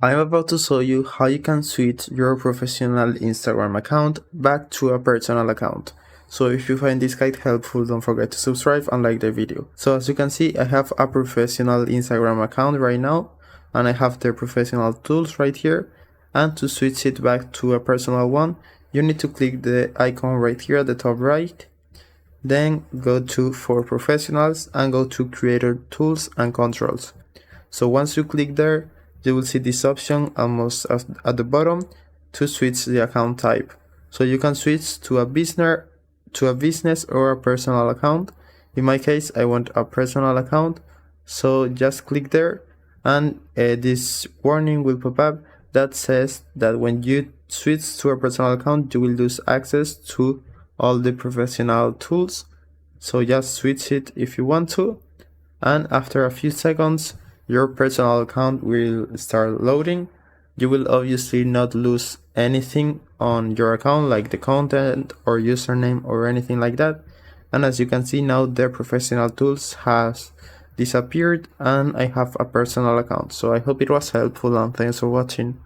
I'm about to show you how you can switch your professional Instagram account back to a personal account. So if you find this guide helpful, don't forget to subscribe and like the video. So as you can see, I have a professional Instagram account right now, and I have the professional tools right here. And to switch it back to a personal one, you need to click the icon right here at the top right. Then go to For Professionals and go to Creator Tools and Controls. So once you click there, you will see this option almost at the bottom to switch the account type. So you can switch to a business or a personal account. In my case, I want a personal account. So just click there, and this warning will pop up that says that when you switch to a personal account, you will lose access to all the professional tools. So just switch it if you want to, and after a few seconds your personal account will start loading. You will obviously not lose anything on your account, like the content or username or anything like that. And as you can see now, the professional tools has disappeared and I have a personal account. So I hope it was helpful, and thanks for watching.